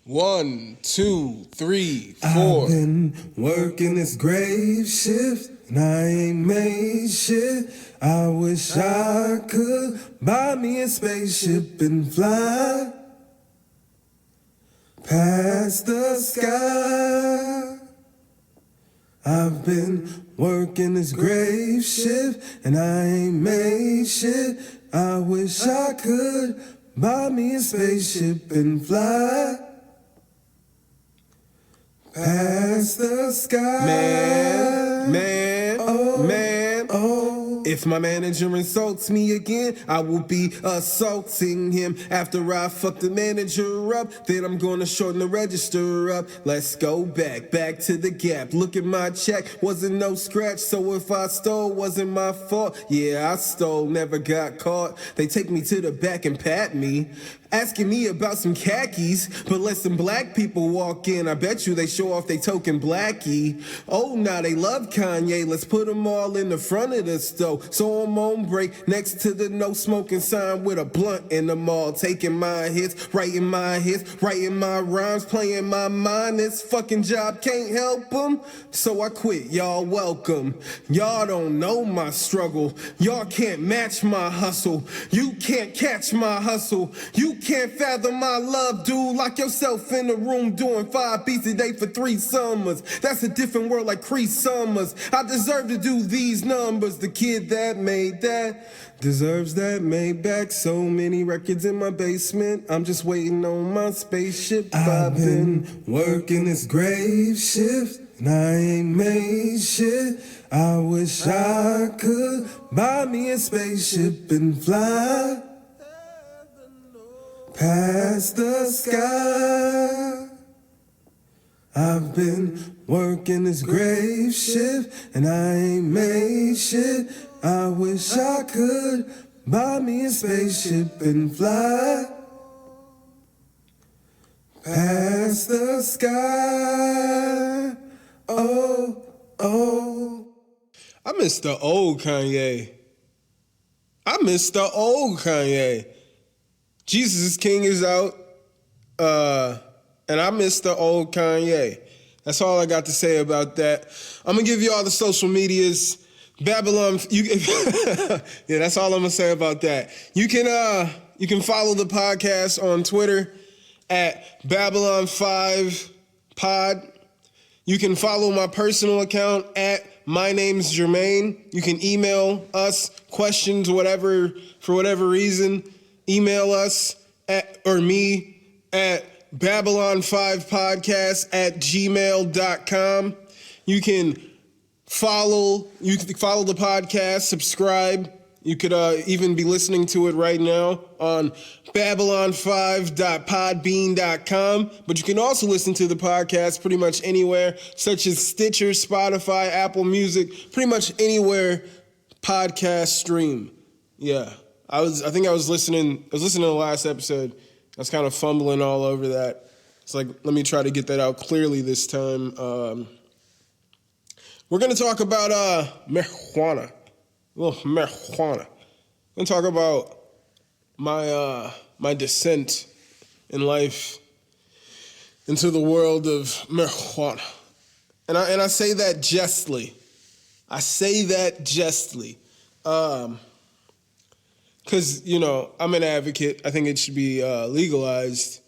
1, 2, 3, 4. I've been working this grave shift and I ain't made shit. I wish I could buy me a spaceship and fly past the sky. I've been working this grave shift and I ain't made shit. I wish I could buy me a spaceship and fly past the sky. Man. If my manager insults me again, I will be assaulting him. After I fuck the manager up, then I'm gonna shorten the register up. Let's go back to the gap. Look at my check, wasn't no scratch. So if I stole, wasn't my fault. Yeah, I stole, never got caught. They take me to the back and pat me, asking me about some khakis, but let some black people walk in. I bet you they show off they token blackie. Oh, now they love Kanye. Let's put them all in the front of the stove. So I'm on break next to the no smoking sign with a blunt in the mall. Taking my hits, writing my rhymes, playing my mind. This fucking job can't help them, so I quit. Y'all welcome. Y'all don't know my struggle. Y'all can't match my hustle. You can't catch my hustle. You can't fathom my love, dude. Lock yourself in the room doing 5 beats a day for 3 summers. That's a different world like Cree Summers. I deserve to do these numbers. The kid that made that deserves that Maybach. So many records in my basement, I'm just waiting on my spaceship. I've been working this grave shift and I ain't made shit. I wish I could buy me a spaceship and fly past the sky. I've been working this grave shift and I ain't made shit. I wish I could buy me a spaceship and fly past the sky. Oh. I miss the old Kanye. Jesus is King is out. And I miss the old Kanye. That's all I got to say about that. I'm going to give you all the social medias. Babylon, yeah, that's all I'm going to say about that. You can follow the podcast on Twitter at Babylon5Pod. You can follow my personal account at My Name's Jermaine. You can email us questions, whatever, for whatever reason. Email us me at Babylon5podcast@gmail.com. You can follow the podcast, subscribe. You could even be listening to it right now on babylon5.podbean.com. But you can also listen to the podcast pretty much anywhere, such as Stitcher, Spotify, Apple Music, pretty much anywhere podcast stream. Yeah. I was listening to the last episode. I was kind of fumbling all over that. It's like, let me try to get that out clearly this time. We're going to talk about marijuana. We're going to talk about my descent in life into the world of marijuana. And I say that jestly. Because, I'm an advocate. I think it should be legalized.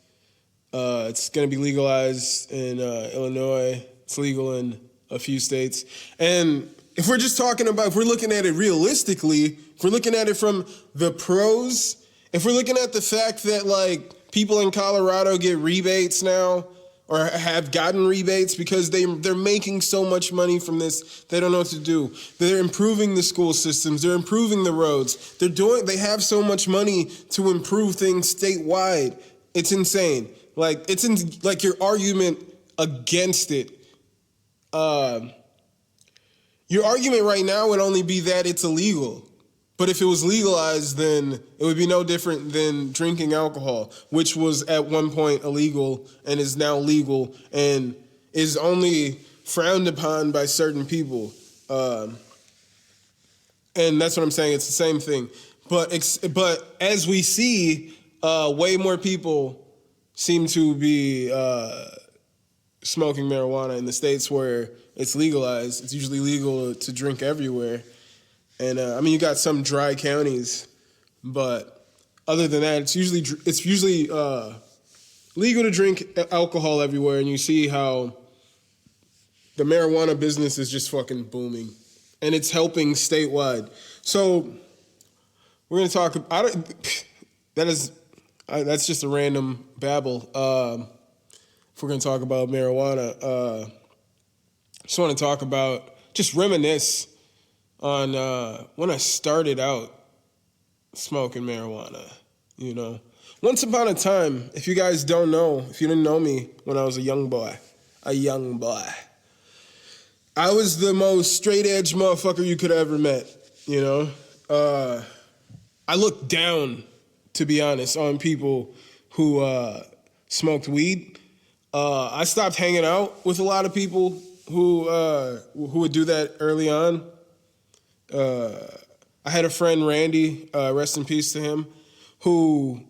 It's going to be legalized in Illinois. It's legal in a few states. And if we're just talking about, if we're looking at it realistically, if we're looking at it from the pros, if we're looking at the fact that, like, people in Colorado get rebates now, or have gotten rebates because they're making so much money from this, they don't know what to do. They're improving the school systems. They're improving the roads. They have so much money to improve things statewide. It's insane. Like, your argument against it. Your argument right now would only be that it's illegal. But if it was legalized, then it would be no different than drinking alcohol, which was at one point illegal and is now legal and is only frowned upon by certain people. And that's what I'm saying. It's the same thing. But as we see, way more people seem to be smoking marijuana in the states where it's legalized. It's usually legal to drink everywhere. And I mean, you got some dry counties, but other than that, it's usually legal to drink alcohol everywhere. And you see how the marijuana business is just fucking booming, and it's helping statewide. So we're gonna talk. That's just a random babble. If we're gonna talk about marijuana, just want to talk about, just reminisce on when I started out smoking marijuana. You know, once upon a time, if you guys don't know, if you didn't know me when I was a young boy, I was the most straight edge motherfucker you could have ever met, you know? I looked down, to be honest, on people who smoked weed. I stopped hanging out with a lot of people who would do that early on. I had a friend, Randy, rest in peace to him, who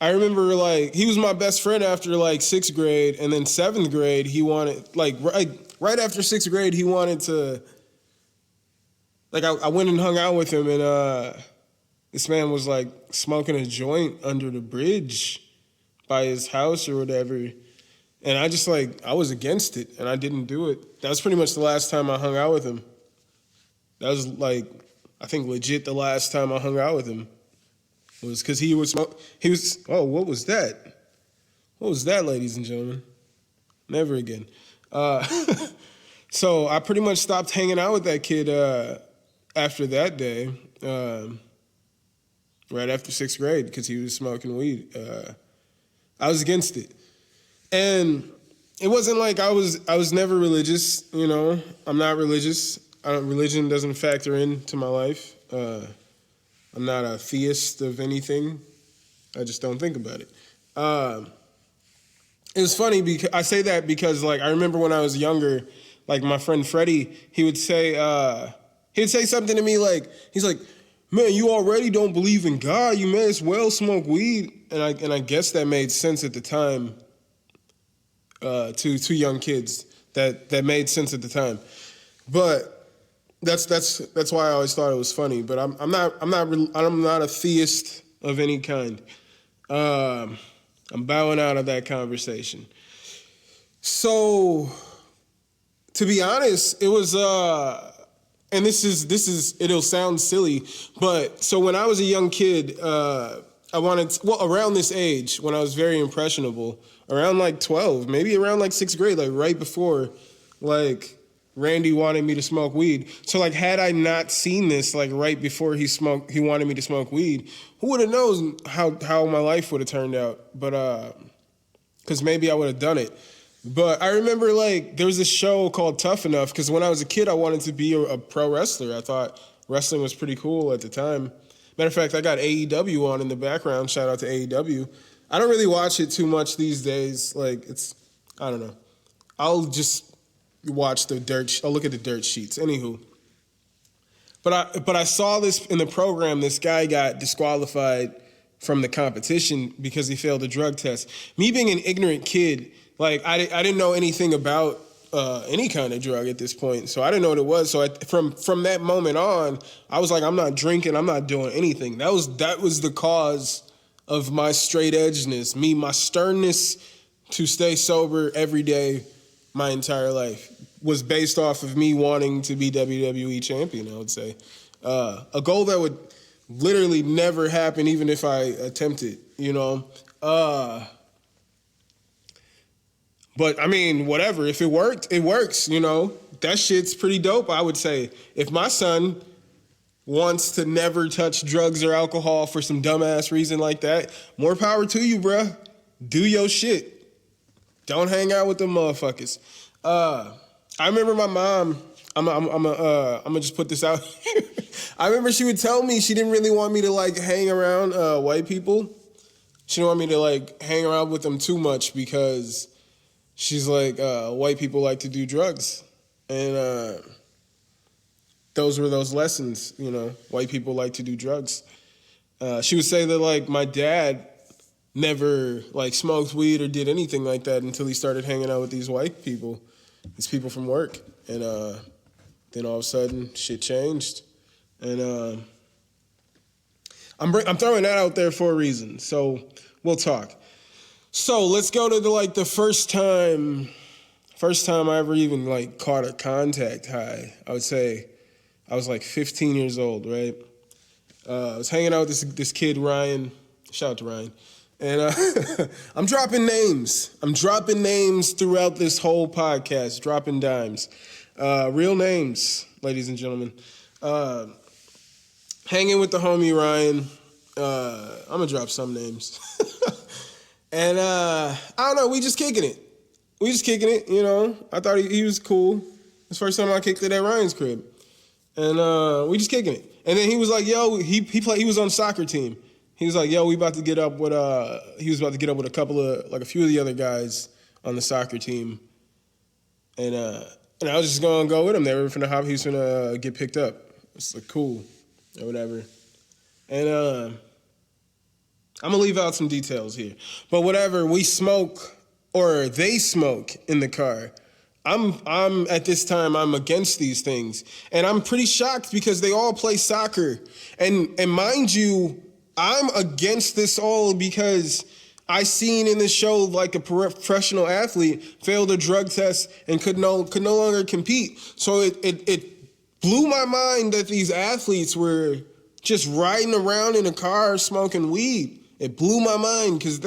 I remember, like, he was my best friend after, like, 6th grade, and then 7th grade, he wanted, like, right after 6th grade, he wanted to, like, I went and hung out with him, and this man was, like, smoking a joint under the bridge by his house or whatever, and I just, like, I was against it, and I didn't do it. That was pretty much the last time I hung out with him. That was, like, I think legit the last time I hung out with him. Was because he was, oh, what was that? What was that, ladies and gentlemen? Never again. So I pretty much stopped hanging out with that kid after that day, right after 6th grade, because he was smoking weed. I was against it. And it wasn't like I was never religious, you know. I'm not religious. Religion doesn't factor into my life. I'm not a theist of anything. I just don't think about it. It was funny because I say that because, like, I remember when I was younger, like, my friend Freddie, he would say something to me like, he's like, man, you already don't believe in God. You may as well smoke weed. And I guess that made sense at the time to young kids. That made sense at the time. But that's why I always thought it was funny. But I'm not a theist of any kind. I'm bowing out of that conversation. So, to be honest, it was and this is it'll sound silly, but so when I was a young kid, around this age, when I was very impressionable, around like 12, maybe around like 6th grade, like right before, like, Randy wanted me to smoke weed. So, like, had I not seen this, like, right before he wanted me to smoke weed, who would have known how my life would have turned out? But, because maybe I would have done it. But I remember, like, there was this show called Tough Enough, because when I was a kid, I wanted to be a pro wrestler. I thought wrestling was pretty cool at the time. Matter of fact, I got AEW on in the background. Shout out to AEW. I don't really watch it too much these days. Like, I don't know. I'll just watch I'll look at the dirt sheets. Anywho. But I saw this in the program. This guy got disqualified from the competition because he failed a drug test. Me being an ignorant kid, like, I didn't know anything about any kind of drug at this point, so I didn't know what it was. So from that moment on, I was like, I'm not drinking, I'm not doing anything. That was the cause of my straight edgeness, my sternness to stay sober every day my entire life was based off of me wanting to be WWE champion, I would say. A goal that would literally never happen even if I attempted, you know. But, I mean, whatever. If it worked, it works, you know. That shit's pretty dope, I would say. If my son wants to never touch drugs or alcohol for some dumbass reason like that, more power to you, bruh. Do your shit. Don't hang out with them motherfuckers. I remember my mom, I'm gonna just put this out. I remember she would tell me she didn't really want me to, like, hang around white people. She didn't want me to, like, hang around with them too much because she's like, white people like to do drugs. And those were those lessons, you know, white people like to do drugs. She would say that, like, my dad never like smoked weed or did anything like that until he started hanging out with these white people, these people from work, and then all of a sudden shit changed, and I'm throwing that out there for a reason. So we'll talk. So let's go to the first time I ever even like caught a contact high. I would say I was like 15 years old, right? I was hanging out with this kid, Ryan. Shout out to Ryan. And I'm dropping names. I'm dropping names throughout this whole podcast, dropping dimes. Real names, ladies and gentlemen. Hanging with the homie Ryan. I'm going to drop some names. And I don't know, we just kicking it. You know. I thought he was cool. It's the first time I kicked it at Ryan's crib. And we just kicking it. And then he was like, yo, he was on the soccer team. He was like, yo, we about to get up with he was about to get up with a few of the other guys on the soccer team. And I was just gonna go with him. They were finna hop, he was finna get picked up. It's like cool or whatever. And I'm gonna leave out some details here. But whatever, we smoke, or they smoke in the car. I'm at this time, I'm against these things. And I'm pretty shocked because they all play soccer. And mind you, I'm against this all because I seen in the show like a professional athlete failed a drug test and could no longer compete. So it blew my mind that these athletes were just riding around in a car smoking weed. It blew my mind because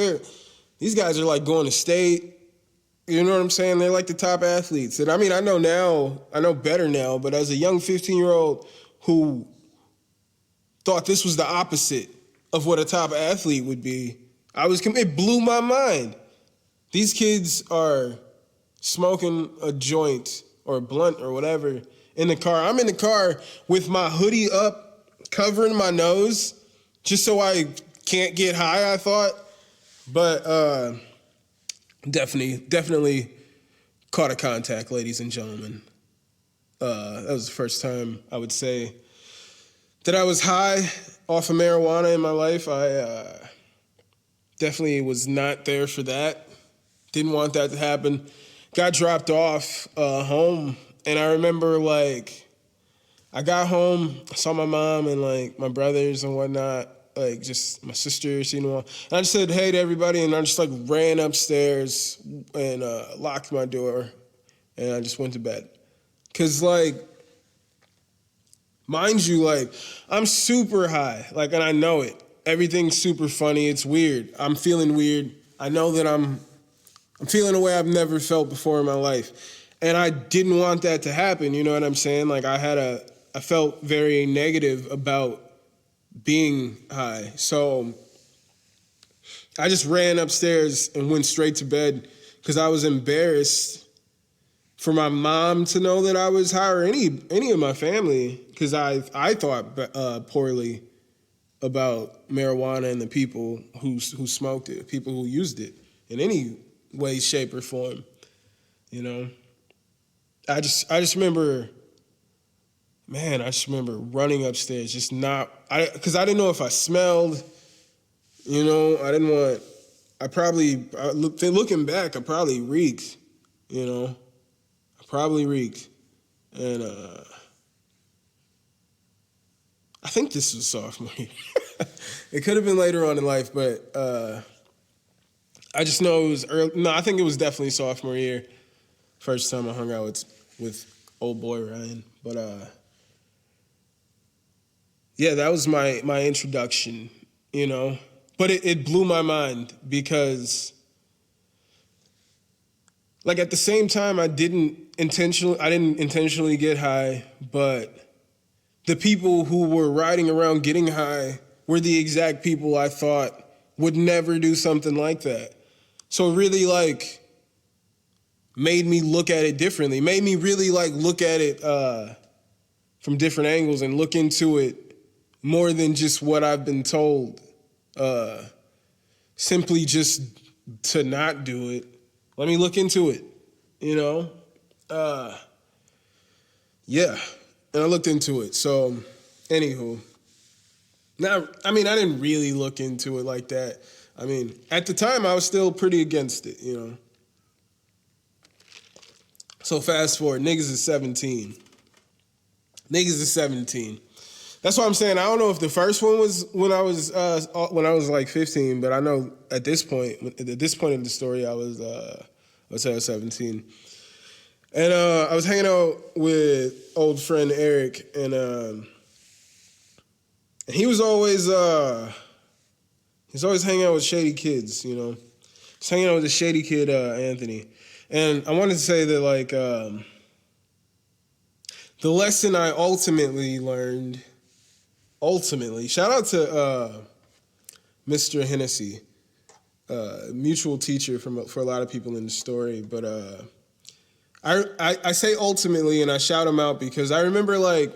these guys are like going to state. You know what I'm saying? They're like the top athletes. And I mean, I know better now, but as a young 15-year-old who thought this was the opposite of what a top athlete would be, it blew my mind. These kids are smoking a joint or a blunt or whatever in the car. I'm in the car with my hoodie up, covering my nose, just so I can't get high, I thought. But definitely caught a contact, ladies and gentlemen. That was the first time I would say that I was high off of marijuana in my life. I definitely was not there for that. Didn't want that to happen. Got dropped off home, and I remember like I got home, I saw my mom and like my brothers and whatnot, like just my sisters, you know. And I just said hey to everybody, and I just like ran upstairs and locked my door, and I just went to bed. Cause like, mind you, like I'm super high, like, and I know it. Everything's super funny. It's weird. I'm feeling weird. I know that I'm feeling a way I've never felt before in my life, and I didn't want that to happen. You know what I'm saying? Like I felt very negative about being high. So I just ran upstairs and went straight to bed because I was embarrassed for my mom to know that I was high, or any of my family, because I thought poorly about marijuana and the people who smoked it, people who used it in any way, shape, or form. You know, I just remember. Man, I just remember running upstairs, just because I didn't know if I smelled, you know, looking back, I probably reeked, you know, and I think this was sophomore year. It could have been later on in life, but I just know it was early. No, I think it was definitely sophomore year, first time I hung out with old boy Ryan, but yeah, that was my introduction, you know. But it blew my mind because, like, at the same time, I didn't intentionally get high, but the people who were riding around getting high were the exact people I thought would never do something like that. So it really, like, made me look at it differently, made me really, like, look at it from different angles and look into it more than just what I've been told. Simply just to not do it. Let me look into it, you know? Yeah, and I looked into it. So, anywho. Now, I mean, I didn't really look into it like that. I mean, at the time, I was still pretty against it, you know. So fast forward, niggas is 17. Niggas is 17. That's what I'm saying. I don't know if the first one was when I was like 15, but I know at this point of the story, I was 17. And I was hanging out with old friend Eric, and he was always hanging out with shady kids, you know. He's hanging out with a shady kid, Anthony. And I wanted to say that, like, the lesson I ultimately learned, shout out to Mr. Hennessy, mutual teacher for a lot of people in the story, but I say ultimately, and I shout him out because I remember, like,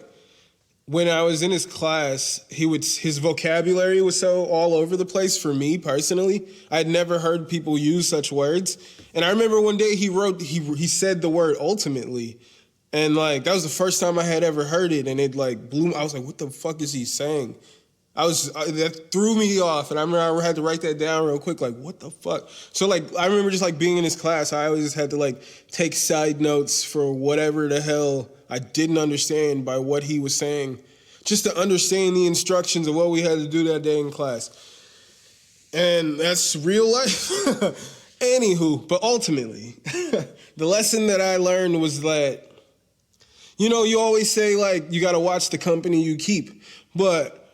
when I was in his class, his vocabulary was so all over the place for me personally. I had never heard people use such words. And I remember one day he said the word ultimately. And like, that was the first time I had ever heard it. And it like blew me. I was like, what the fuck is he saying? That threw me off. And I remember I had to write that down real quick. Like, what the fuck? So like, I remember just like being in his class, I always had to like take side notes for whatever the hell I didn't understand by what he was saying, just to understand the instructions of what we had to do that day in class. And that's real life. Anywho, but ultimately, the lesson that I learned was that, you know, you always say like, you got to watch the company you keep, but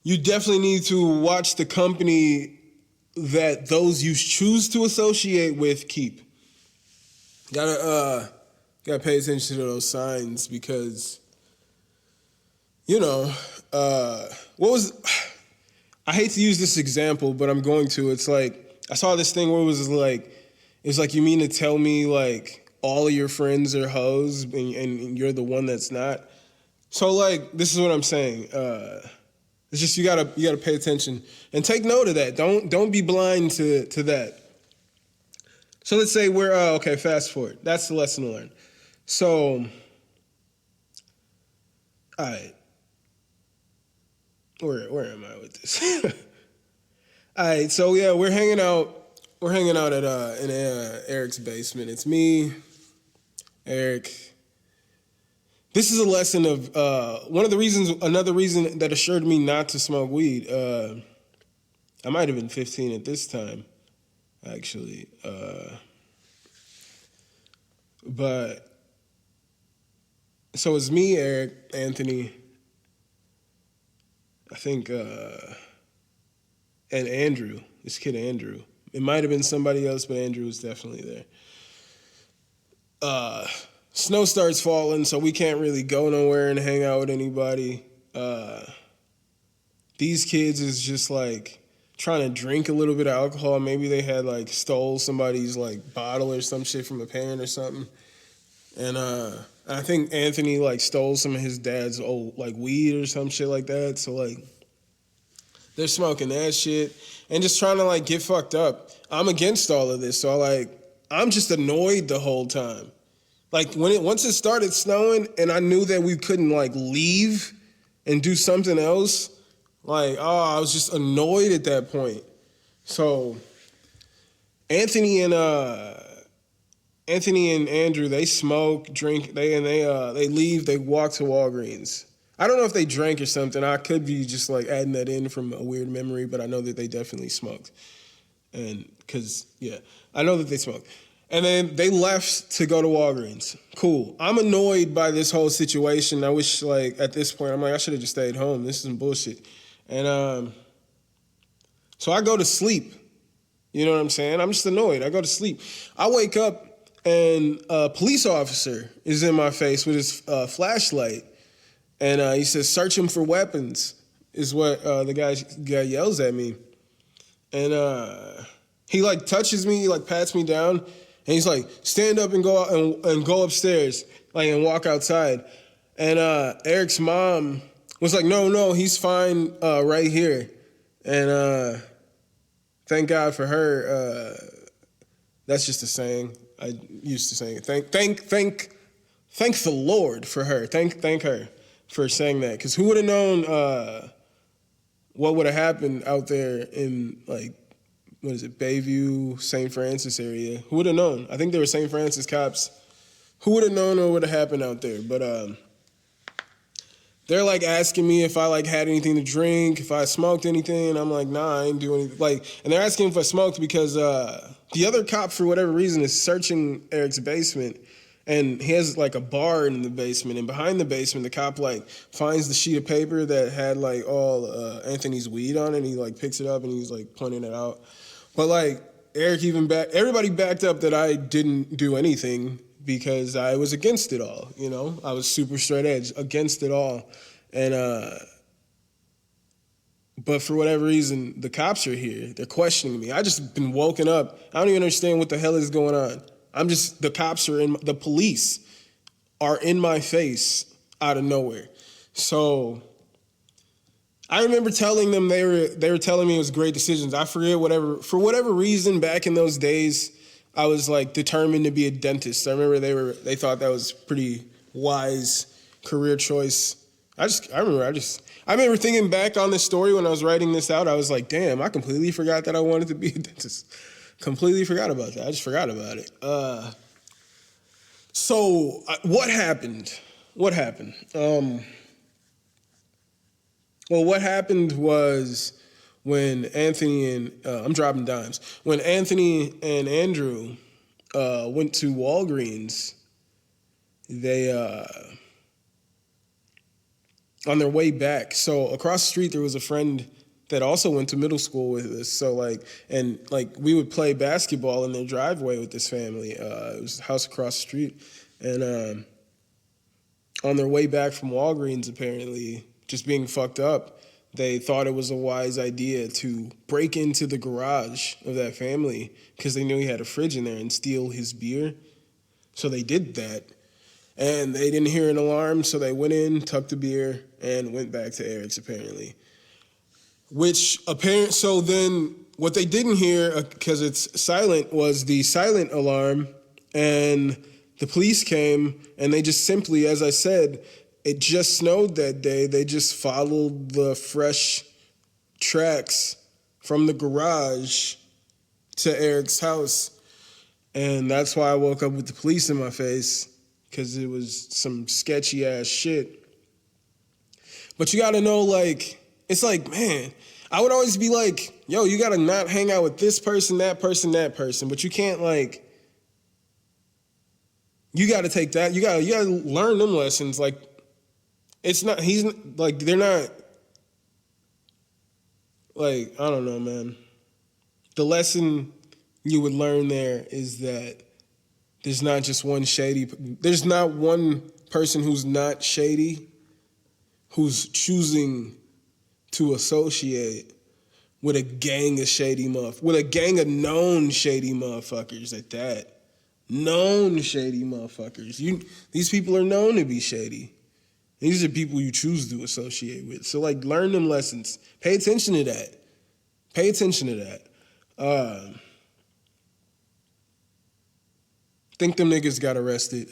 you definitely need to watch the company that those you choose to associate with keep. Gotta pay attention to those signs because, you know, I hate to use this example, but I'm going to. It's like, I saw this thing where it was like, you mean to tell me like all of your friends are hoes and you're the one that's not? So like, this is what I'm saying. It's just, you gotta pay attention and take note of that. Don't be blind to that. So let's say okay, fast forward. That's the lesson to learn. So, all right. Where am I with this? All right, so yeah, we're hanging out at in Eric's basement. It's me, Eric. This is a lesson of another reason that assured me not to smoke weed. I might have been 15 at this time, actually. But so it's me, Eric, Anthony, I think, and Andrew, this kid Andrew. It might have been somebody else, but Andrew was definitely there. Snow starts falling, so we can't really go nowhere and hang out with anybody. These kids is just like trying to drink a little bit of alcohol. Maybe they had like stole somebody's like bottle or some shit from a parent or something. And I think Anthony like stole some of his dad's old like weed or some shit like that. So like they're smoking that shit and just trying to like get fucked up. I'm against all of this. So I'm just annoyed the whole time. Like once it started snowing and I knew that we couldn't like leave and do something else, like, I was just annoyed at that point. So Anthony and Andrew, they smoke, drink, they leave, they walk to Walgreens. I don't know if they drank or something. I could be just like adding that in from a weird memory, but I know that they definitely smoked. And I know that they smoked. And then they left to go to Walgreens. Cool. I'm annoyed by this whole situation. I wish like at this point, I'm like, I should have just stayed home. This is some bullshit. And so I go to sleep. You know what I'm saying? I'm just annoyed. I go to sleep. I wake up and a police officer is in my face with his flashlight. And he says, search him for weapons, is what the guy yells at me. And he like touches me, he like pats me down, and he's like, stand up and go out and go upstairs, like, and walk outside. And Eric's mom was like, no, he's fine right here. And thank God for her. That's just a saying. I used to saying it. Thank the Lord for her. Thank her for saying that. Because who would have known what would have happened out there in like what is it, Bayview, St. Francis area. Who would have known? I think they were St. Francis cops. Who would have known what would have happened out there? But they're like asking me if I like had anything to drink, if I smoked anything. And I'm like, nah, I ain't doing anything. Like, and they're asking if I smoked because the other cop, for whatever reason, is searching Eric's basement. And he has like a bar in the basement, and behind the basement, the cop like finds the sheet of paper that had like all Anthony's weed on it, and he like picks it up and he's like pointing it out. But like everybody backed up that I didn't do anything because I was against it all. You know, I was super straight edge against it all, and but for whatever reason, the cops are here. They're questioning me. I just been woken up. I don't even understand what the hell is going on. The police are in my face out of nowhere. So I remember telling them they were telling me it was great decisions. I forget for whatever reason back in those days, I was like determined to be a dentist. I remember they thought that was pretty wise career choice. I remember thinking back on this story when I was writing this out. I was like, damn, I completely forgot that I wanted to be a dentist. Completely forgot about that. I just forgot about it. So what happened? What happened? Well, what happened was when Anthony and I'm dropping dimes. When Anthony and Andrew went to Walgreens, they on their way back. So across the street there was a friend that also went to middle school with us. So we would play basketball in their driveway with this family. It was a house across the street. And on their way back from Walgreens, apparently, just being fucked up, they thought it was a wise idea to break into the garage of that family because they knew he had a fridge in there and steal his beer. So they did that. And they didn't hear an alarm, so they went in, tucked the beer, and went back to Eric's, apparently. So then what they didn't hear, because it's silent, was the silent alarm, and the police came, and they just simply, as I said, it just snowed that day. They just followed the fresh tracks from the garage to Eric's house, and that's why I woke up with the police in my face, because it was some sketchy ass shit. But you gotta know, like, it's like, man, I would always be like, yo, you gotta not hang out with this person, that person, that person. But you can't, like, you gotta take that. You gotta learn them lessons. Like, they're not, like, I don't know, man. The lesson you would learn there is that there's not one person who's not shady, who's choosing to associate with a gang of with a gang of known shady motherfuckers at that. Known shady motherfuckers. These people are known to be shady. These are people you choose to associate with. So, like, learn them lessons. Pay attention to that. I think them niggas got arrested.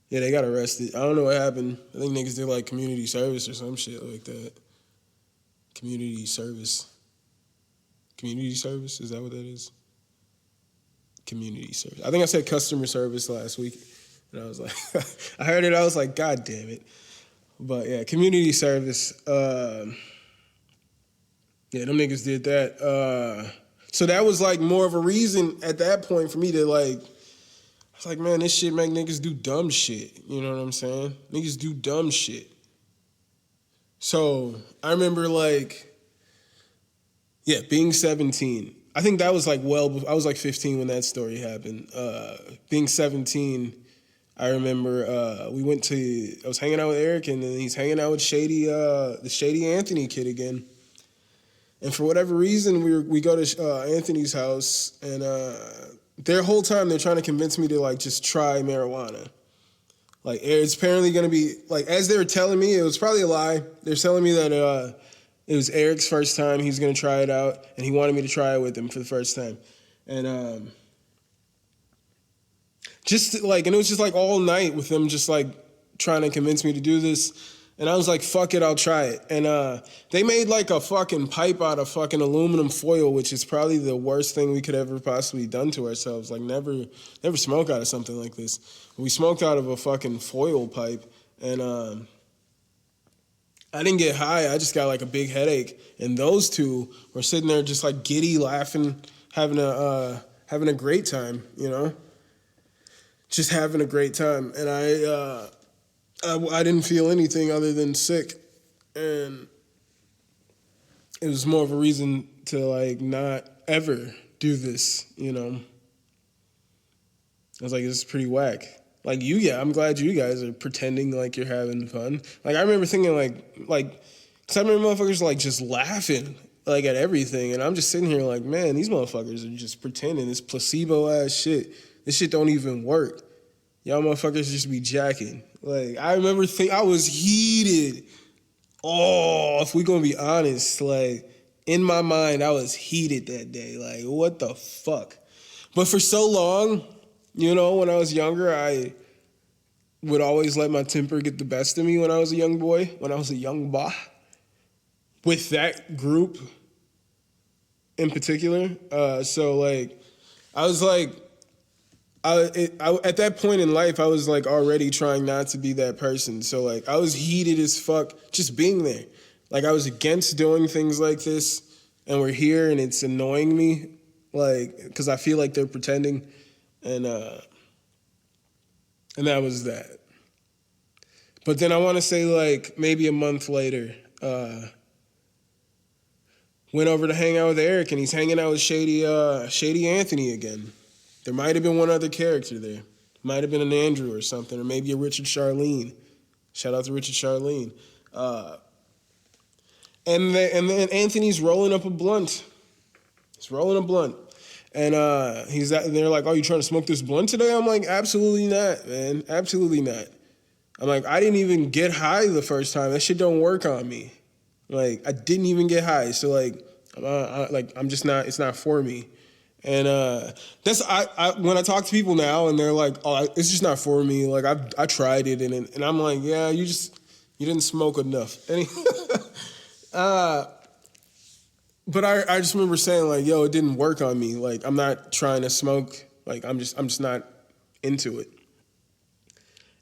Yeah, they got arrested. I don't know what happened. I think niggas did like community service or some shit like that. Community service. Community service? Is that what that is? Community service. I think I said customer service last week. And I was like, I heard it. I was like, God damn it. But yeah, community service. Yeah, them niggas did that. So that was like more of a reason at that point for me to like, I was like, man, this shit make niggas do dumb shit. You know what I'm saying? Niggas do dumb shit. So I remember like, yeah, being 17. I think that was like I was like 15 when that story happened. Being 17, I remember I was hanging out with Eric, and then he's hanging out with the Shady Anthony kid again. And for whatever reason, we go to Anthony's house, and their whole time they're trying to convince me to like just try marijuana. Like, it's apparently going to be, like, as they were telling me, it was probably a lie. They're telling me that it was Eric's first time. He's going to try it out, and he wanted me to try it with him for the first time. And and it was just like all night with them just like trying to convince me to do this. And I was like, fuck it, I'll try it. And they made like a fucking pipe out of fucking aluminum foil, which is probably the worst thing we could ever possibly done to ourselves. Like never smoke out of something like this. We smoked out of a fucking foil pipe, and I didn't get high. I just got like a big headache. And those two were sitting there just like giddy, laughing, having a great time, you know? Just having a great time. And I didn't feel anything other than sick. And it was more of a reason to like not ever do this, you know? I was like, this is pretty whack. Like I'm glad you guys are pretending like you're having fun. Like I remember thinking like, cause I remember motherfuckers like just laughing like at everything, and I'm just sitting here like, man, these motherfuckers are just pretending. This placebo ass shit. This shit don't even work. Y'all motherfuckers just be jacking. Like I remember I was heated. Oh, if we gonna be honest, like in my mind, I was heated that day. Like what the fuck? But for so long, you know, when I was younger, I would always let my temper get the best of me when I was a young boy, when I was a young boy. With that group in particular. So, like, I was like, at that point in life, I was like already trying not to be that person. So, like, I was heated as fuck just being there. Like, I was against doing things like this, and we're here, and it's annoying me, like, because I feel like they're pretending. And that was that. But then I want to say like maybe a month later, went over to hang out with Eric, and he's hanging out with Shady Anthony again. There might have been one other character there. Might have been an Andrew or something, or maybe a Richard Charlene. Shout out to Richard Charlene. And then Anthony's rolling up a blunt. He's rolling a blunt. And they're like, oh, you trying to smoke this blunt today? I'm like, absolutely not, man. Absolutely not. I'm like, I didn't even get high the first time. That shit don't work on me. Like, I didn't even get high. So, like, I'm just not, it's not for me. And when I talk to people now and they're like, oh, it's just not for me. Like, I tried it. And I'm like, yeah, you didn't smoke enough. But I just remember saying like, yo, it didn't work on me. Like, I'm not trying to smoke. Like, I'm just not into it.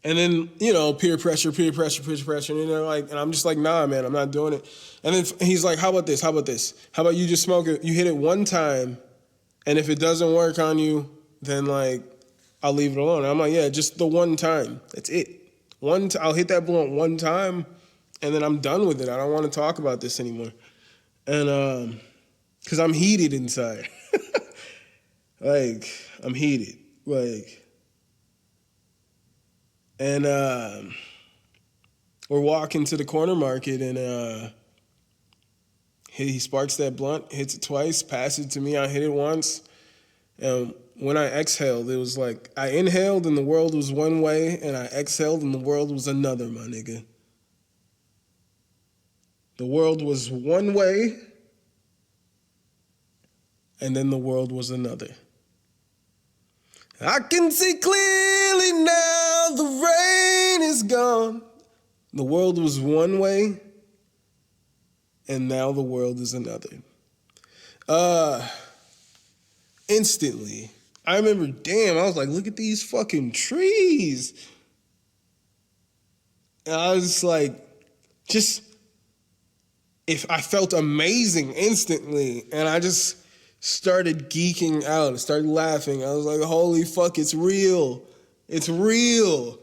And then, you know, peer pressure, you know, like, and I'm just like, nah, man, I'm not doing it. And then he's like, how about this? How about you just smoke it? You hit it one time, and if it doesn't work on you, then like, I'll leave it alone. And I'm like, yeah, just the one time. That's it. I'll hit that blunt one time, and then I'm done with it. I don't want to talk about this anymore. And because I'm heated inside. Like, I'm heated. Like, and we're walking to the corner market, and he sparks that blunt, hits it twice, passes it to me. I hit it once. And when I exhaled, it was like I inhaled and the world was one way, and I exhaled and the world was another, my nigga. The world was one way, and then the world was another. I can see clearly now the rain is gone. The world was one way, and now the world is another. Instantly, I remember, damn, I was like, look at these fucking trees. And I was like, if I felt amazing instantly, and I just started geeking out, started laughing. I was like, holy fuck, it's real. It's real.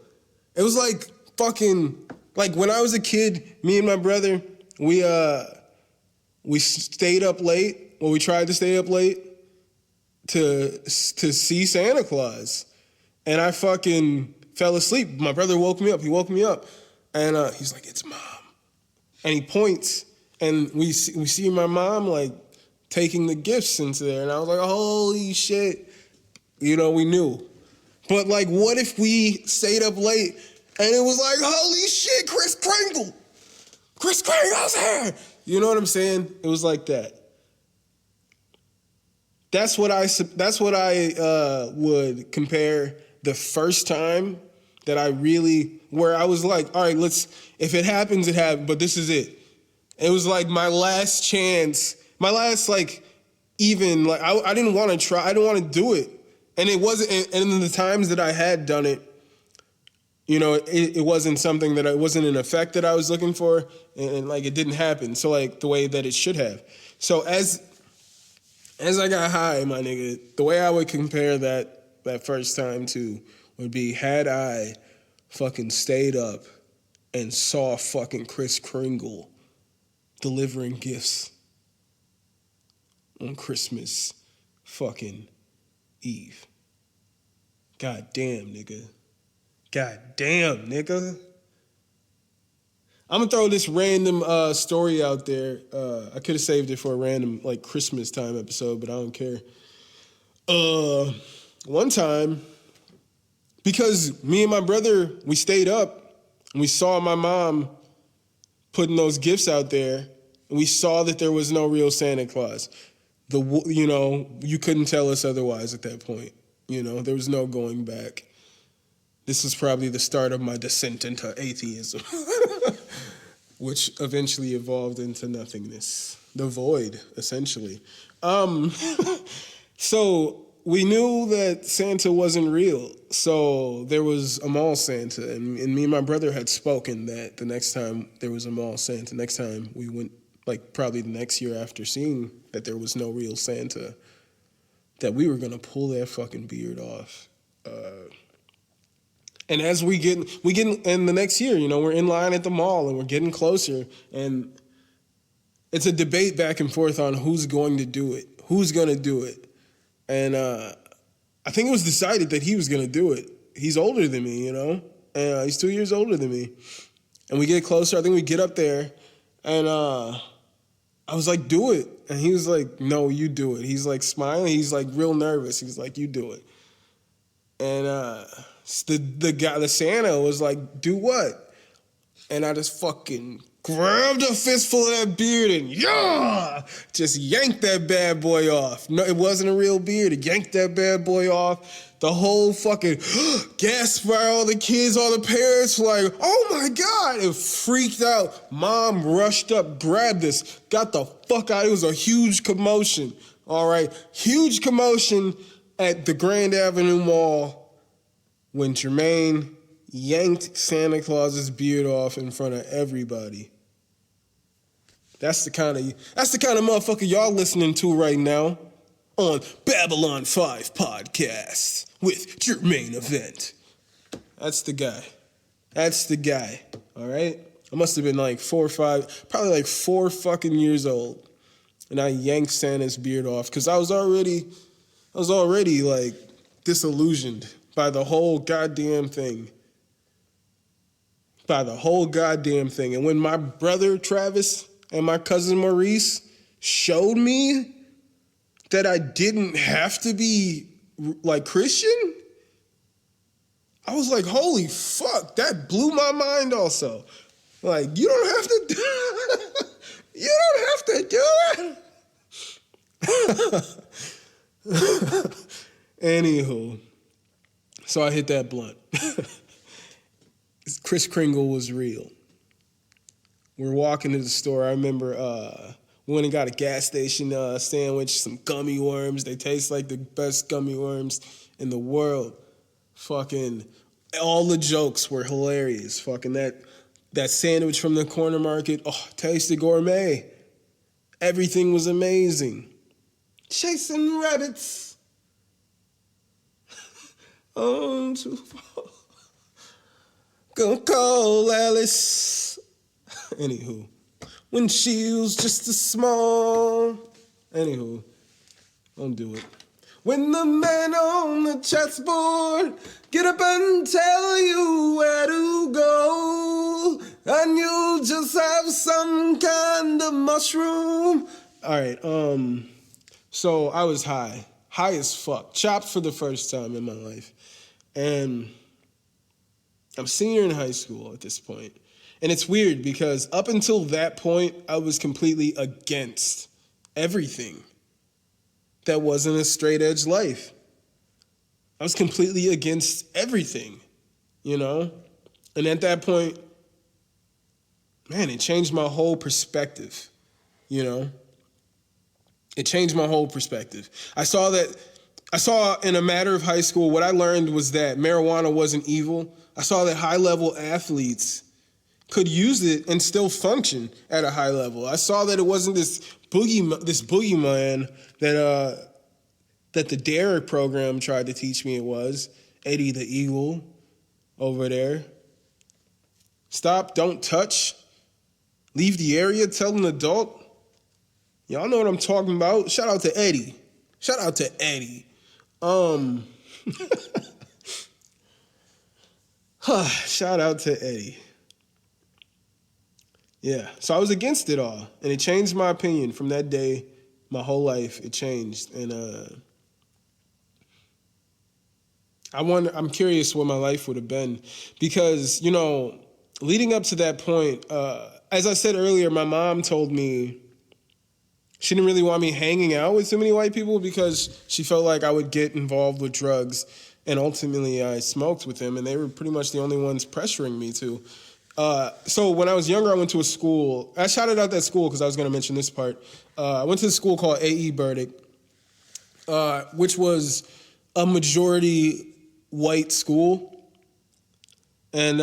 It was like fucking, like when I was a kid, me and my brother, we stayed up late, well, we tried to stay up late to see Santa Claus. And I fucking fell asleep. My brother woke me up. He woke me up. And he's like, it's Mom. And he points, and we see my mom, like, taking the gifts into there. And I was like, holy shit. You know, we knew. But, like, what if we stayed up late, and it was like, holy shit, Kris Kringle's here. You know what I'm saying? It was like that. That's what I would compare the first time that where I was like, all right, if it happens, it happens, but this is it. It was like my last chance, my last like, even like, I didn't want to try, I didn't want to do it. And it wasn't, and in the times that I had done it, you know, it wasn't something it wasn't an effect that I was looking for, and like it didn't happen. So like the way that it should have. So as I got high, my nigga, the way I would compare that first time to would be, had I fucking stayed up and saw fucking Kris Kringle delivering gifts on Christmas fucking Eve. God damn, nigga. God damn, nigga. I'm gonna throw this random story out there. I could have saved it for a random like Christmas time episode, but I don't care. One time, because me and my brother, we stayed up and we saw my mom putting those gifts out there, and we saw that there was no real Santa Claus. You couldn't tell us otherwise at that point. You know, there was no going back. This was probably the start of my descent into atheism, which eventually evolved into nothingness, the void, essentially. So we knew that Santa wasn't real. So there was a mall Santa, and me and my brother had spoken that the next time there was a mall Santa, next time we went, like probably the next year after seeing that there was no real Santa, that we were gonna pull that fucking beard off. And as we get, and the next year, you know, we're in line at the mall and we're getting closer, and it's a debate back and forth on who's going to do it, and I think it was decided that he was gonna do it. He's older than me, you know, and he's 2 years older than me, and we get closer. I think we get up there, and I was like, "Do it," and he was like, "No, you do it." He's like smiling. He's like real nervous. He's like, "You do it," and the Santa was like, "Do what?" And I just fucking grabbed a fistful of that beard and just yanked that bad boy off. No, it wasn't a real beard. It yanked that bad boy off. The whole fucking gasp by all the kids, all the parents were like, "Oh my God!" It freaked out. Mom rushed up, grabbed us, got the fuck out. It was a huge commotion. All right, huge commotion at the Grand Avenue Mall when Jermaine yanked Santa Claus's beard off in front of everybody. That's the kind of motherfucker y'all listening to right now on Babylon 5 Podcast with Jermaine Event. That's the guy. All right? I must have been like 4 or 5, probably like 4 fucking years old. And I yanked Santa's beard off because I was already like disillusioned by the whole goddamn thing. And when my brother Travis and my cousin Maurice showed me that I didn't have to be like Christian, I was like, holy fuck, that blew my mind also. Like, you don't have to do that. Anywho, so I hit that blunt. Kris Kringle was real. We're walking to the store. I remember we went and got a gas station sandwich, some gummy worms. They taste like the best gummy worms in the world. Fucking all the jokes were hilarious. Fucking that sandwich from the corner market, tasted gourmet. Everything was amazing. Chasing rabbits. On to gonna call Alice. Anywho, when she was just a small. Anywho, don't do it. When the man on the chessboard get up and tell you where to go, and you'll just have some kind of mushroom. All right, so I was high as fuck, chopped for the first time in my life, and I'm senior in high school at this point. And it's weird because up until that point, I was completely against everything that wasn't a straight edge life. I was completely against everything. you know? And at that point, man, it changed my whole perspective, you know? It changed my whole perspective. I saw in a matter of high school, what I learned was that marijuana wasn't evil. I saw that high-level athletes could use it and still function at a high level. I saw that it wasn't this boogeyman that the DARE program tried to teach me it was. Eddie the Eagle over there. Stop, don't touch, leave the area, tell an adult. Y'all know what I'm talking about. Shout out to Eddie. Shout out to Eddie. Shout out to Eddie. Yeah, so I was against it all, and it changed my opinion from that day. My whole life, it changed, and I'm curious what my life would have been, because, you know, leading up to that point, as I said earlier, my mom told me she didn't really want me hanging out with too many white people because she felt like I would get involved with drugs, and ultimately I smoked with them, and they were pretty much the only ones pressuring me to. So when I was younger, I went to a school. I shouted out that school because I was going to mention this part. I went to a school called A.E. Burdick, which was a majority white school. And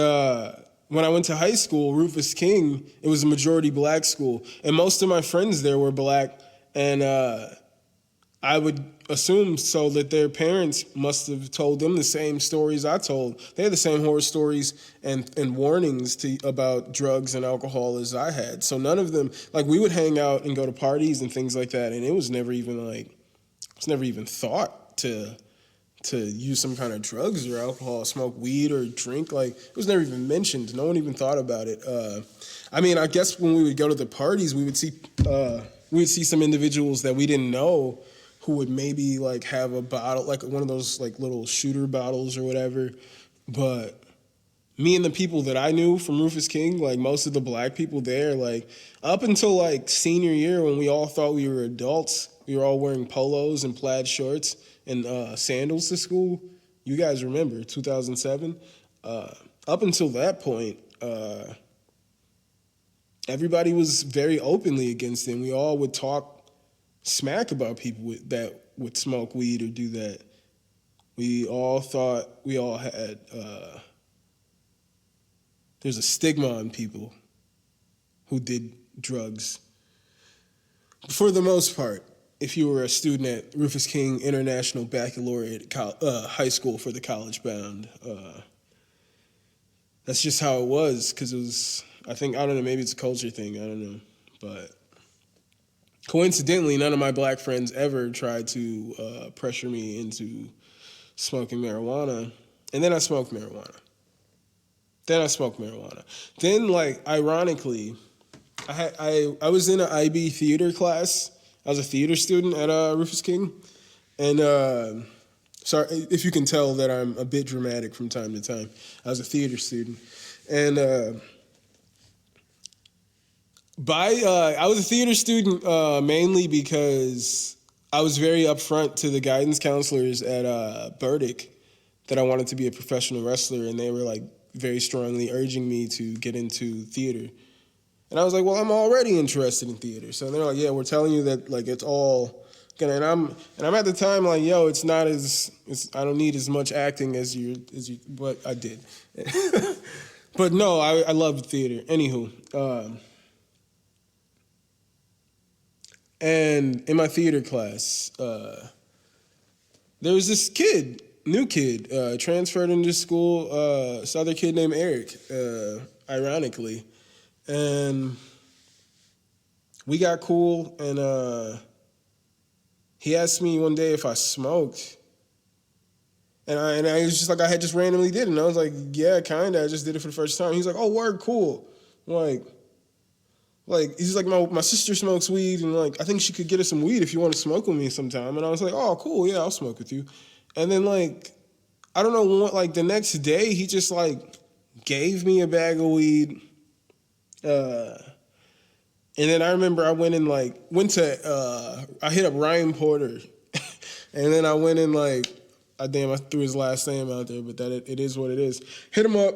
when I went to high school, Rufus King, it was a majority black school. And most of my friends there were black. And I would assume so that their parents must have told them the same stories I told. They had the same horror stories and warnings about drugs and alcohol as I had. So none of them, like, we would hang out and go to parties and things like that, and it was never even thought to use some kind of drugs or alcohol, smoke weed or drink. Like, it was never even mentioned. No one even thought about it. I mean, I guess when we would go to the parties, we would see some individuals that we didn't know who would maybe like have a bottle, like one of those like little shooter bottles or whatever. But me and the people that I knew from Rufus King, like most of the black people there, like up until like senior year when we all thought we were adults, we were all wearing polos and plaid shorts and sandals to school. You guys remember 2007? Up until that point, everybody was very openly against him. We all would talk smack about people that would smoke weed or do that. We all thought we all had, there's a stigma on people who did drugs. For the most part, if you were a student at Rufus King International Baccalaureate High School for the college bound, that's just how it was, because it was, I don't know, maybe it's a culture thing, I don't know, but coincidentally, none of my black friends ever tried to pressure me into smoking marijuana. And then I smoked marijuana. Then, like, ironically, I was in an IB theater class. I was a theater student at Rufus King. And sorry if you can tell that I'm a bit dramatic from time to time. I was a theater student. And I was a theater student mainly because I was very upfront to the guidance counselors at Burdick that I wanted to be a professional wrestler, and they were like very strongly urging me to get into theater. And I was like, well, I'm already interested in theater. So they're like, yeah, we're telling you that like it's all gonna, and I'm at the time like, yo, it's not as, I don't need as much acting as you, but I did. But no, I loved theater. Anywho. And in my theater class, there was this new kid, transferred into school, this other kid named Eric, ironically. And we got cool, and he asked me one day if I smoked. And I was just like, I had just randomly did it. And I was like, yeah, kinda, I just did it for the first time. He's like, oh, word, cool. I'm like, he's like, my sister smokes weed, and like, I think she could get us some weed if you want to smoke with me sometime. And I was like, oh, cool, yeah, I'll smoke with you. And then like, I don't know, like the next day, he just like gave me a bag of weed. And then I remember I I hit up Ryan Porter, and then I went and like I threw his last name out there, but that it is what it is. Hit him up.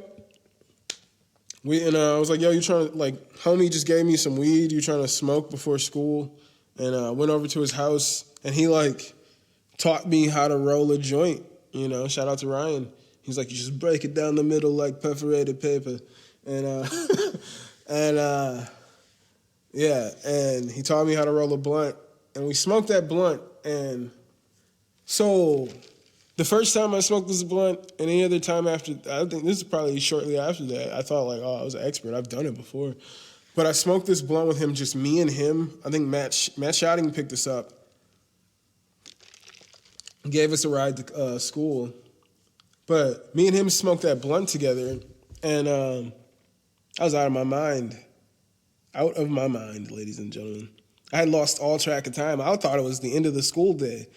I was like, yo, you trying to, like, homie just gave me some weed. You trying to smoke before school? And I went over to his house, and he, like, taught me how to roll a joint. You know, shout out to Ryan. He's like, you just break it down the middle like perforated paper. And, yeah, and he taught me how to roll a blunt. And we smoked that blunt, and so the first time I smoked this blunt, and any other time after, I think this is probably shortly after that, I thought like, oh, I was an expert. I've done it before. But I smoked this blunt with him, just me and him. I think Matt Shouting picked us up. Gave us a ride to school. But me and him smoked that blunt together, and I was out of my mind. Out of my mind, ladies and gentlemen. I had lost all track of time. I thought it was the end of the school day.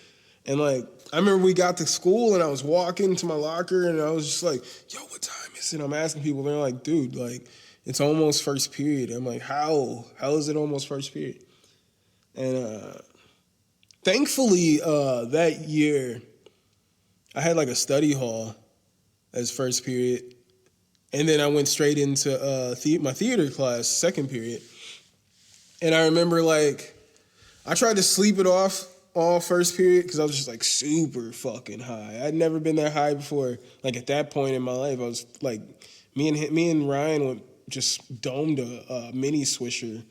And, like, I remember we got to school, and I was walking to my locker, and I was just like, yo, what time is it? I'm asking people. They're like, dude, like, it's almost first period. I'm like, how? How is it almost first period? And thankfully, that year, I had, like, a study hall as first period. And then I went straight into my theater class, second period. And I remember, like, I tried to sleep it off all first period because I was just, like, super fucking high. I'd never been that high before. Like, at that point in my life, I was, like, me and Ryan went just domed a mini swisher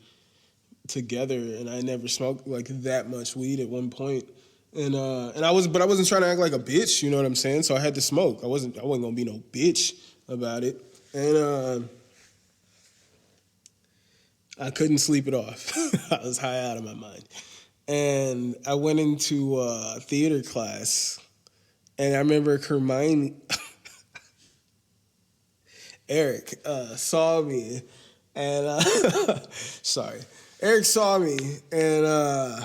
together, and I never smoked, like, that much weed at one point. But I wasn't trying to act like a bitch, you know what I'm saying? So I had to smoke. I wasn't gonna be no bitch about it. And I couldn't sleep it off. I was high out of my mind. And I went into theater class, and I remember Hermione, Eric, saw me, and sorry. Eric saw me, and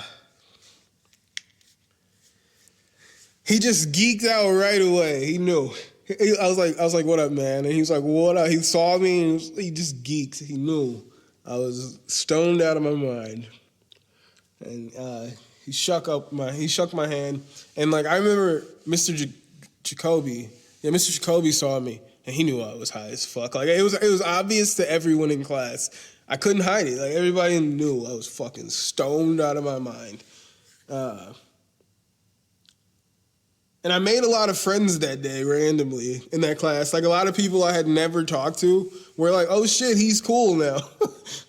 he just geeked out right away. He knew. I was like, what up, man? And he was like, what up? He saw me, and he just geeked. He knew I was stoned out of my mind. And he shook my hand. And, like, I remember Mr. Jacoby. Yeah, Mr. Jacoby saw me, and he knew I was high as fuck. Like, it was obvious to everyone in class. I couldn't hide it. Like, everybody knew I was fucking stoned out of my mind. And I made a lot of friends that day randomly in that class. Like, a lot of people I had never talked to were like, oh shit, he's cool now.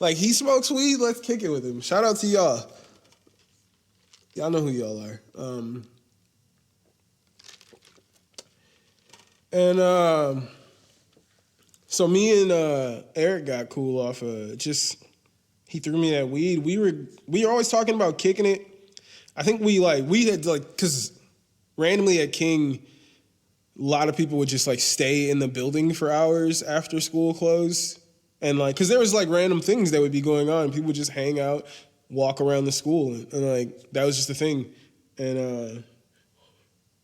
Like, he smokes weed, let's kick it with him. Shout out to y'all. Y'all know who y'all are. So me and Eric got cool off he threw me that weed. We were always talking about kicking it. I think we had, like, because randomly at King, a lot of people would just, like, stay in the building for hours after school closed. And, like, because there was, like, random things that would be going on. People would just hang out, walk around the school. And like, that was just the thing. And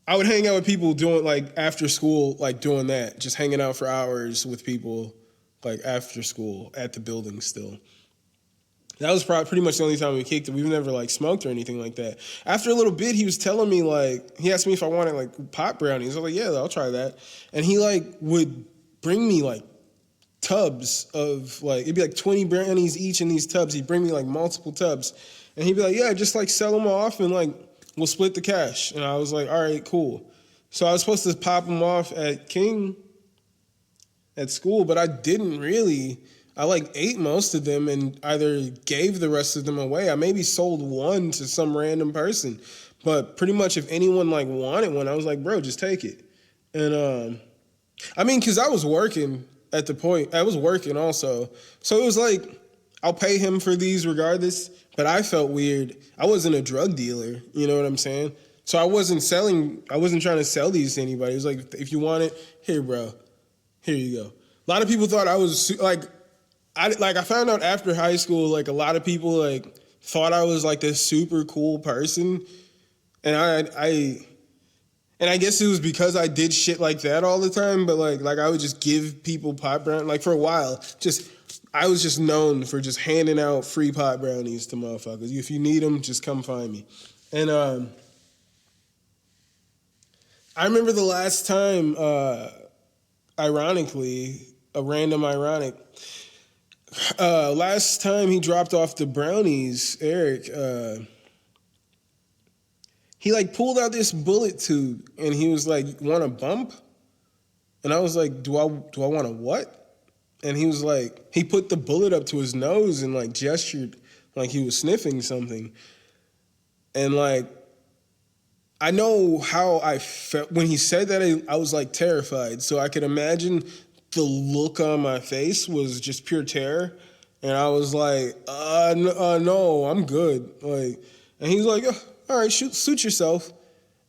I would hang out with people doing, like, after school, like, doing that. Just hanging out for hours with people, like, after school at the building still. That was pretty much the only time we kicked it. We've never, like, smoked or anything like that. After a little bit, he was telling me, like, he asked me if I wanted, like, pot brownies. I was like, yeah, I'll try that. And he, like, would bring me, like, tubs of, like, it'd be, like, 20 brownies each in these tubs. He'd bring me, like, multiple tubs. And he'd be like, yeah, just, like, sell them off and, like, we'll split the cash. And I was like, all right, cool. So I was supposed to pop them off at King at school, but I didn't really. I, like, ate most of them and either gave the rest of them away. I maybe sold one to some random person. But pretty much if anyone, like, wanted one, I was like, bro, just take it. And, I mean, because I was working at the point. I was working also. So it was like, I'll pay him for these regardless. But I felt weird. I wasn't a drug dealer. You know what I'm saying? So I wasn't trying to sell these to anybody. It was like, if you want it, here, bro. Here you go. A lot of people thought I was, like, I found out after high school, like, a lot of people, like, thought I was, like, this super cool person. And I guess it was because I did shit like that all the time, but, like I would just give people pot brownies. Like, for a while, I was just known for just handing out free pot brownies to motherfuckers. If you need them, just come find me. And I remember the last time, ironically, a random ironic. Last time he dropped off the brownies, Eric, he like pulled out this bullet tube and he was like, "Want a bump?" And I was like, "Do I want a what?" And he was like, he put the bullet up to his nose and like gestured like he was sniffing something. And like, I know how I felt when he said that. I was like terrified. So I could imagine the look on my face was just pure terror. And I was like, no, I'm good. Like, and he was like, "Oh, all right, suit yourself."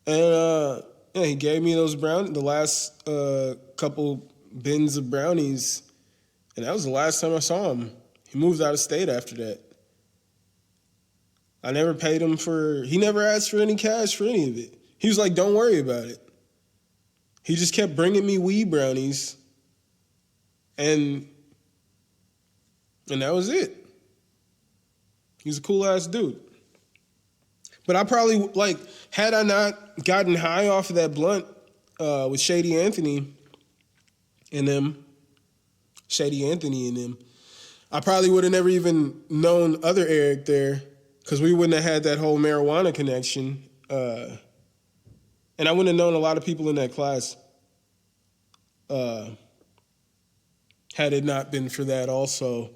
And yeah, he gave me the last couple bins of brownies. And that was the last time I saw him. He moved out of state after that. I never paid him he never asked for any cash for any of it. He was like, "Don't worry about it." He just kept bringing me weed brownies. And that was it. He's a cool ass dude. But I probably, like, had I not gotten high off of that blunt with Shady Anthony and them, I probably would have never even known other Eric there, because we wouldn't have had that whole marijuana connection. And I wouldn't have known a lot of people in that class had it not been for that also.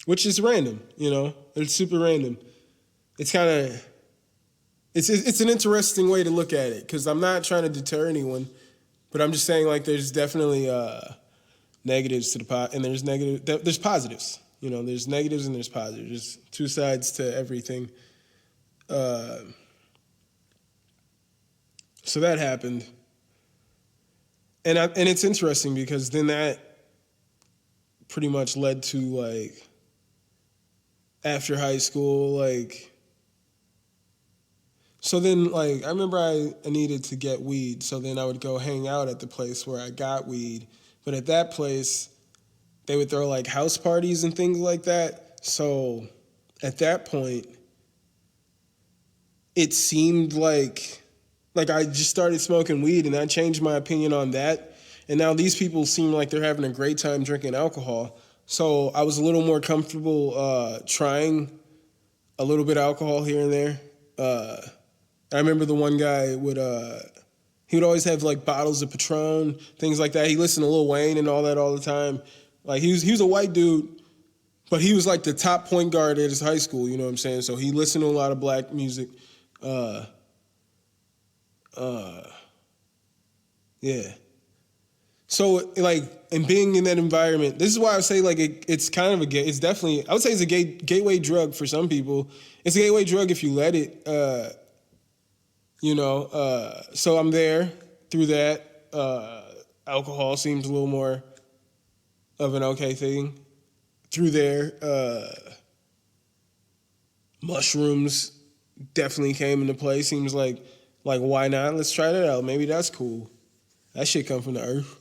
Which is random, you know? It's super random. It's kind of, it's an interesting way to look at it, because I'm not trying to deter anyone, but I'm just saying, like, there's definitely negatives to and there's positives. You know, there's negatives and there's positives. There's two sides to everything. So that happened. And it's interesting because then that pretty much led to, like, after high school, like, so then, like, I remember I needed to get weed, so then I would go hang out at the place where I got weed. But at that place, they would throw, like, house parties and things like that. So at that point, it seemed like I just started smoking weed, and that changed my opinion on that. And now these people seem like they're having a great time drinking alcohol. So I was a little more comfortable trying a little bit of alcohol here and there. I remember the one guy he would always have, like, bottles of Patron, things like that. He listened to Lil Wayne and all that all the time. Like, he was a white dude, but he was like the top point guard at his high school, you know what I'm saying? So he listened to a lot of black music. Yeah. So, like, and being in that environment, this is why I say, like, it's kind of it's definitely, I would say it's a gateway drug for some people. It's a gateway drug if you let it, you know. So I'm there through that. Alcohol seems a little more of an okay thing. Through there, mushrooms definitely came into play. Seems like why not? Let's try that out. Maybe that's cool. That shit come from the earth.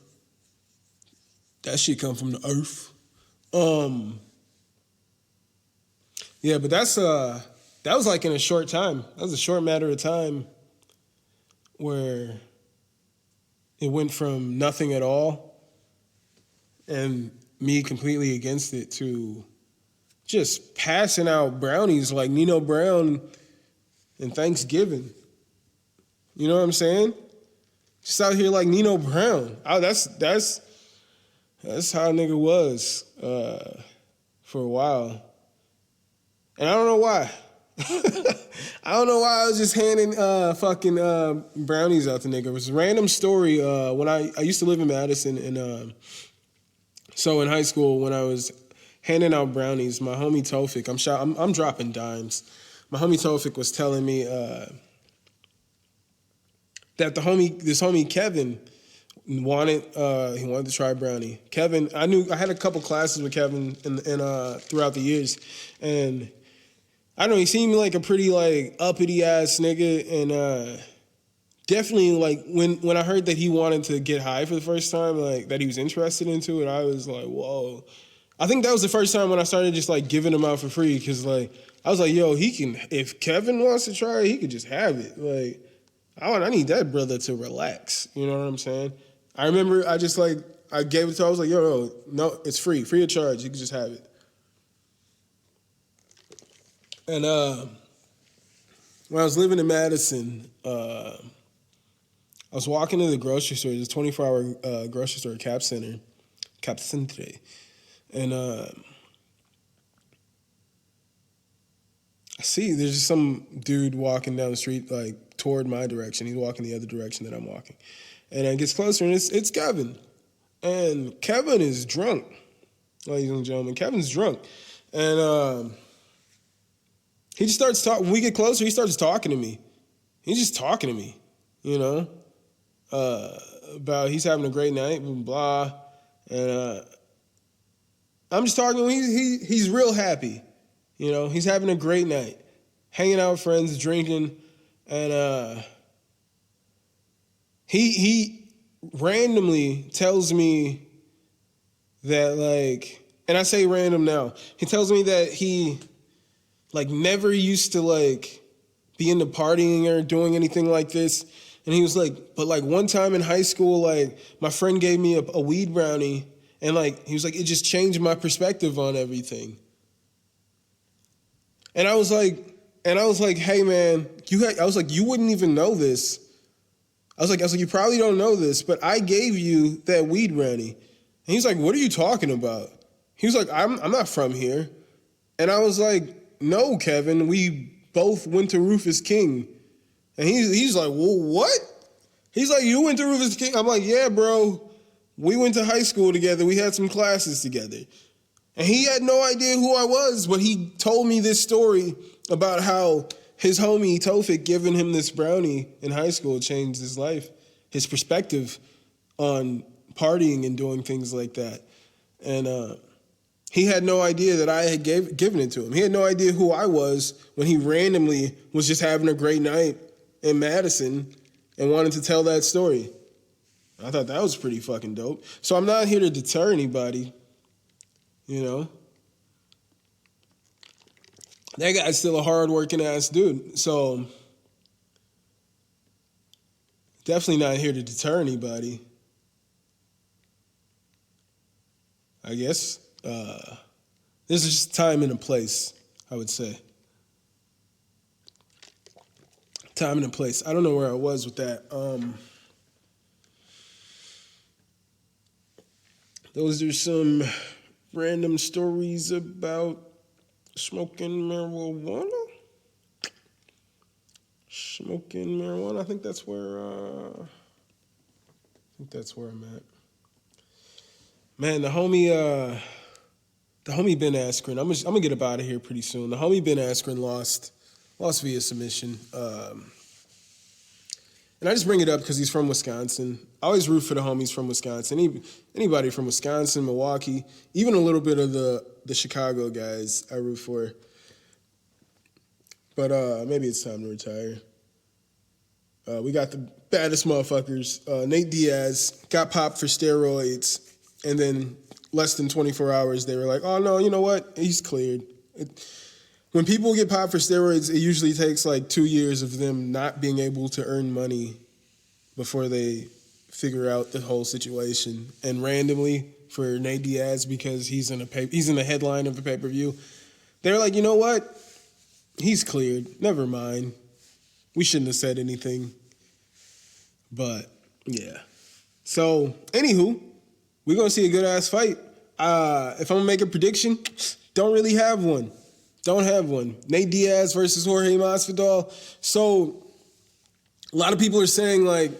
Yeah, but that was like in a short time. That was a short matter of time where it went from nothing at all and me completely against it to just passing out brownies like Nino Brown and Thanksgiving. You know what I'm saying? Just out here like Nino Brown. Oh, that's how a nigga was for a while. And I don't know why. I don't know why I was just handing fucking brownies out to nigga. It was a random story when I used to live in Madison, and so in high school when I was handing out brownies, my homie Tofik, I'm dropping dimes. My homie Tofik was telling me that this homie Kevin wanted to try brownie. Kevin, I had a couple classes with Kevin in throughout the years, and I don't know, he seemed like a pretty, like, uppity ass nigga, and definitely, like, when I heard that he wanted to get high for the first time, like, that he was interested into it, I was like, whoa. I think that was the first time when I started just like giving them out for free because like I was like, yo, he can. If Kevin wants to try it, he could just have it. Like, I need that brother to relax. You know what I'm saying? I remember I just like I gave it to him. I was like, yo, no, it's free of charge. You can just have it. And when I was living in Madison, I was walking to the grocery store. There's a 24-hour grocery store, Cap Center, and I see there's just some dude walking down the street like toward my direction. He's walking the other direction that I'm walking, and it gets closer, and it's Kevin, and Kevin is drunk, ladies and gentlemen. Kevin's drunk, and he just starts talking. When we get closer, he starts talking to me. He's just talking to me, you know, about he's having a great night, blah, blah, and I'm just talking to him. He's real happy, you know. He's having a great night, hanging out with friends, drinking, and he randomly tells me that, like, and I say random now, he tells me that he like never used to like be into partying or doing anything like this. And he was like, but like one time in high school, like my friend gave me a weed brownie, and like he was like, it just changed my perspective on everything. And I was like, hey man, I was like, you wouldn't even know this. I was like, you probably don't know this, but I gave you that weed brownie. And he's like, what are you talking about? He was like, I'm not from here. And I was like, no, Kevin, we both went to Rufus King. And he's like, well, what? He's like, you went to Rufus King? I'm like, yeah, bro. We went to high school together. We had some classes together. And he had no idea who I was, but he told me this story about how his homie Tofik giving him this brownie in high school changed his life, his perspective on partying and doing things like that. And he had no idea that I had given it to him. He had no idea who I was when he randomly was just having a great night in Madison and wanted to tell that story. I thought that was pretty fucking dope. So I'm not here to deter anybody, you know. That guy's still a hard-working ass dude. So definitely not here to deter anybody. I guess. This is just time and a place, I would say. Time and a place. I don't know where I was with that. Those are some random stories about smoking marijuana. Smoking marijuana. I think that's where I'm at. Man, the homie Ben Askren. I'm gonna get up out of here pretty soon. The homie Ben Askren lost via submission. And I just bring it up because he's from Wisconsin. I always root for the homies from Wisconsin. Anybody from Wisconsin, Milwaukee, even a little bit of the Chicago guys I root for. But maybe it's time to retire. We got the baddest motherfuckers. Nate Diaz got popped for steroids, and then less than 24 hours, they were like, oh, no, you know what? He's cleared. When people get popped for steroids, it usually takes like 2 years of them not being able to earn money before they figure out the whole situation. And randomly, for Nate Diaz, because he's in the headline of the pay-per-view, they're like, you know what? He's cleared. Never mind. We shouldn't have said anything. But, yeah. So, anywho, we're going to see a good-ass fight. If I'm going to make a prediction, don't really have one. Don't have one. Nate Diaz versus Jorge Masvidal. So, a lot of people are saying, like,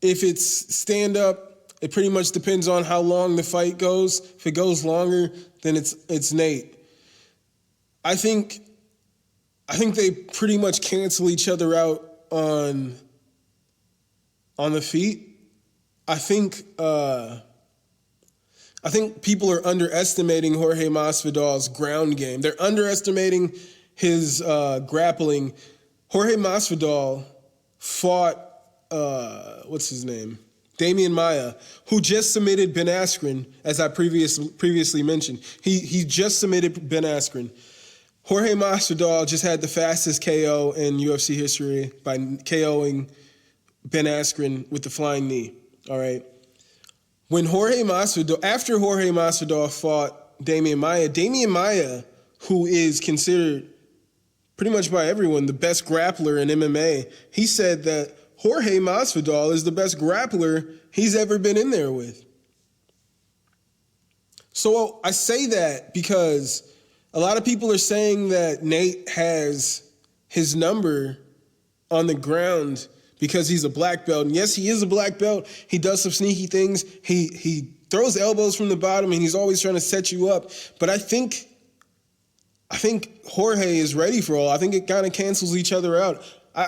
if it's stand-up, it pretty much depends on how long the fight goes. If it goes longer, then it's Nate. I think they pretty much cancel each other out on the feet. I think people are underestimating Jorge Masvidal's ground game. They're underestimating his grappling. Jorge Masvidal fought, what's his name? Damian Maya, who just submitted Ben Askren, as I previously mentioned. He just submitted Ben Askren. Jorge Masvidal just had the fastest KO in UFC history by KOing Ben Askren with the flying knee. All right. After Jorge Masvidal fought Damian Maya, who is considered pretty much by everyone the best grappler in MMA, he said that Jorge Masvidal is the best grappler he's ever been in there with. So I say that because a lot of people are saying that Nate has his number on the ground because he's a black belt. And yes, he is a black belt. He does some sneaky things. He throws elbows from the bottom and he's always trying to set you up. But I think Jorge is ready for all. I think it kind of cancels each other out. I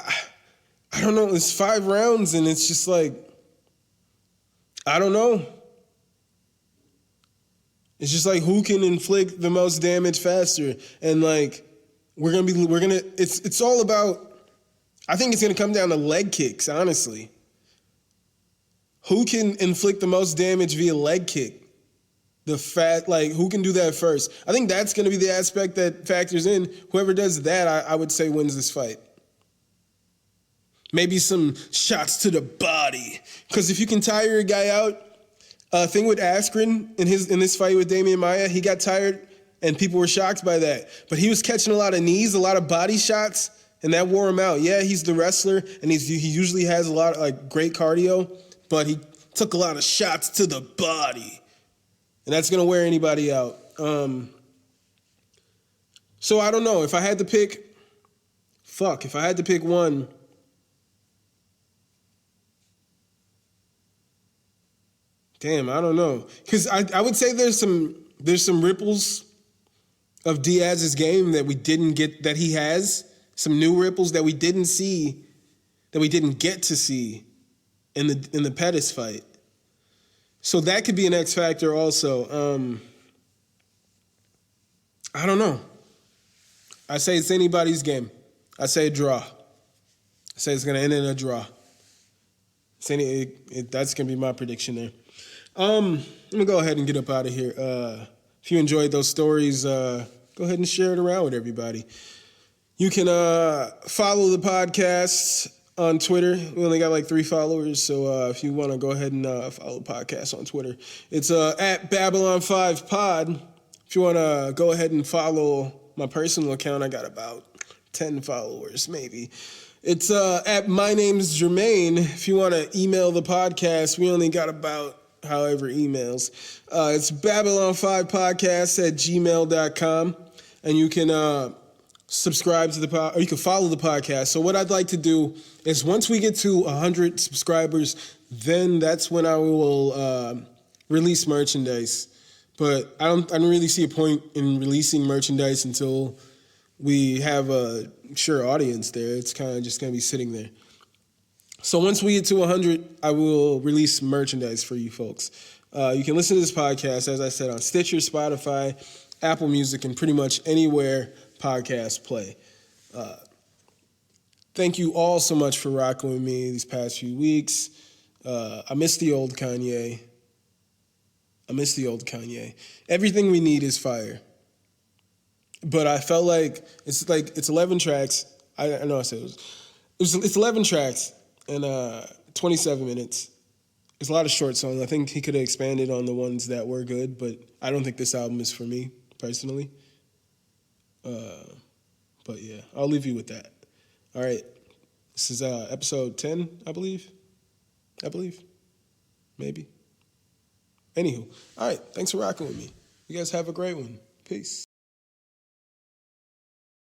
don't know. It's 5 rounds, and it's just like, I don't know. It's just like who can inflict the most damage faster, and like it's all about. I think it's gonna come down to leg kicks, honestly. Who can inflict the most damage via leg kick? Who can do that first? I think that's gonna be the aspect that factors in. Whoever does that, I would say wins this fight. Maybe some shots to the body. Because if you can tire a guy out, thing with Askren in this fight with Damian Maya, he got tired and people were shocked by that. But he was catching a lot of knees, a lot of body shots, and that wore him out. Yeah, he's the wrestler, and he usually has a lot of great cardio, but he took a lot of shots to the body. And that's going to wear anybody out. So I don't know. If I had to pick one, damn, I don't know. Because I would say there's some ripples of Diaz's game that we didn't get, that he has. Some new ripples that we didn't see, that we didn't get to see in the Pettis fight. So that could be an X factor also. I don't know. I say it's anybody's game. I say a draw. I say it's going to end in a draw. That's going to be my prediction there. I'm going to go ahead and get up out of here. If you enjoyed those stories, go ahead and share it around with everybody. You can follow the podcast on Twitter. We only got like 3 followers, so if you want to go ahead and follow the podcast on Twitter, it's at Babylon5Pod. If you want to go ahead and follow my personal account, I got about 10 followers, maybe. It's at My Name's Jermaine. If you want to email the podcast, we only got about however emails. It's Babylon5podcast@gmail.com, and you can subscribe to or you can follow the podcast. So what I'd like to do is once we get to 100 subscribers, then that's when I will release merchandise. But I don't really see a point in releasing merchandise until we have a sure audience there. It's kind of just going to be sitting there. So once we get to 100, I will release merchandise for you folks. You can listen to this podcast, as I said, on Stitcher, Spotify, Apple Music, and pretty much anywhere podcasts play. Thank you all so much for rocking with me these past few weeks. I miss the old Kanye. Everything we need is fire. But I felt like it's 11 tracks. I know I said it's 11 tracks and 27 minutes. It's a lot of short songs. I think he could have expanded on the ones that were good, but I don't think this album is for me personally. But yeah, I'll leave you with that. All right. This is episode 10, I believe. Maybe. Anywho. All right. Thanks for rocking with me. You guys have a great one. Peace.